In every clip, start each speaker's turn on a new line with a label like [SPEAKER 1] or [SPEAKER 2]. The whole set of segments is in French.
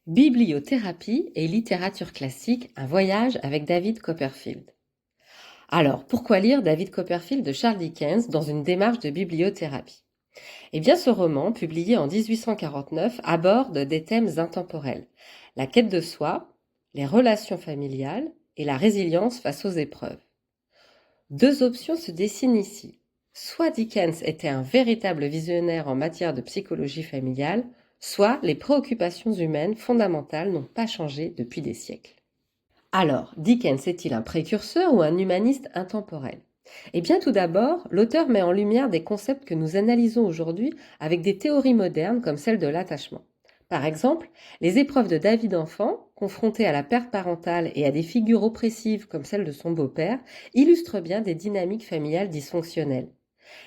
[SPEAKER 1] Bibliothérapie et littérature classique, un voyage avec David Copperfield. Alors, pourquoi lire David Copperfield de Charles Dickens dans une démarche de bibliothérapie? Eh bien, ce roman, publié en 1849, aborde des thèmes intemporels. La quête de soi, les relations familiales et la résilience face aux épreuves. Deux options se dessinent ici. Soit Dickens était un véritable visionnaire en matière de psychologie familiale, soit les préoccupations humaines fondamentales n'ont pas changé depuis des siècles. Alors, Dickens est-il un précurseur ou un humaniste intemporel? Eh bien, tout d'abord, l'auteur met en lumière des concepts que nous analysons aujourd'hui avec des théories modernes comme celle de l'attachement. Par exemple, les épreuves de David enfant, confronté à la perte parentale et à des figures oppressives comme celle de son beau-père, illustrent bien des dynamiques familiales dysfonctionnelles.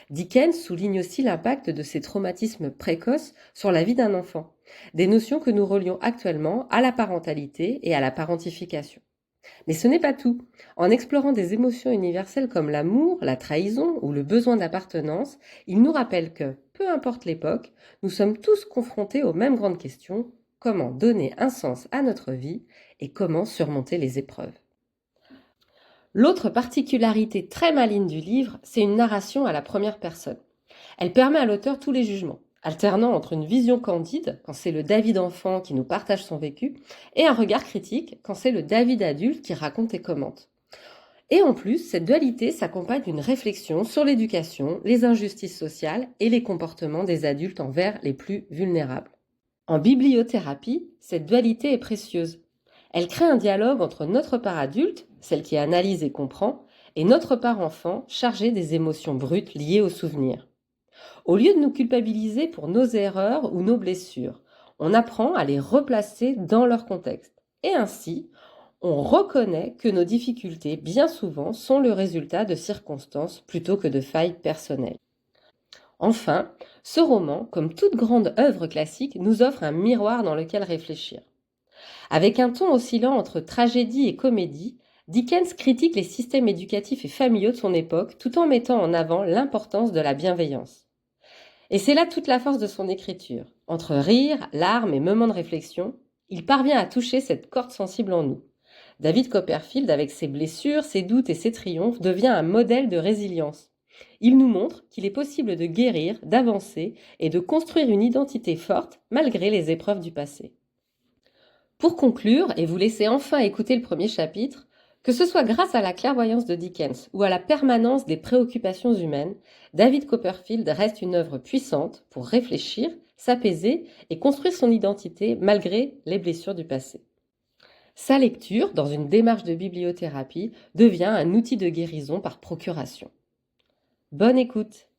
[SPEAKER 1] Dickens souligne aussi l'impact de ces traumatismes précoces sur la vie d'un enfant, des notions que nous relions actuellement à la parentalité et à la parentification. Mais ce n'est pas tout. En explorant des émotions universelles comme l'amour, la trahison ou le besoin d'appartenance, il nous rappelle que, peu importe l'époque, nous sommes tous confrontés aux mêmes grandes questions: comment donner un sens à notre vie et comment surmonter les épreuves. L'autre particularité très maligne du livre, c'est une narration à la première personne. Elle permet à l'auteur tous les jugements, alternant entre une vision candide, quand c'est le David enfant qui nous partage son vécu, et un regard critique, quand c'est le David adulte qui raconte et commente. Et en plus, cette dualité s'accompagne d'une réflexion sur l'éducation, les injustices sociales et les comportements des adultes envers les plus vulnérables. En bibliothérapie, cette dualité est précieuse. Elle crée un dialogue entre notre part adulte, celle qui analyse et comprend, et notre part enfant, chargée des émotions brutes liées aux souvenirs. Au lieu de nous culpabiliser pour nos erreurs ou nos blessures, on apprend à les replacer dans leur contexte. Et ainsi, on reconnaît que nos difficultés, bien souvent, sont le résultat de circonstances plutôt que de failles personnelles. Enfin, ce roman, comme toute grande œuvre classique, nous offre un miroir dans lequel réfléchir. Avec un ton oscillant entre tragédie et comédie, Dickens critique les systèmes éducatifs et familiaux de son époque tout en mettant en avant l'importance de la bienveillance. Et c'est là toute la force de son écriture. Entre rire, larmes et moments de réflexion, il parvient à toucher cette corde sensible en nous. David Copperfield, avec ses blessures, ses doutes et ses triomphes, devient un modèle de résilience. Il nous montre qu'il est possible de guérir, d'avancer et de construire une identité forte malgré les épreuves du passé. Pour conclure et vous laisser enfin écouter le premier chapitre, que ce soit grâce à la clairvoyance de Dickens ou à la permanence des préoccupations humaines, David Copperfield reste une œuvre puissante pour réfléchir, s'apaiser et construire son identité malgré les blessures du passé. Sa lecture, dans une démarche de bibliothérapie, devient un outil de guérison par procuration. Bonne écoute!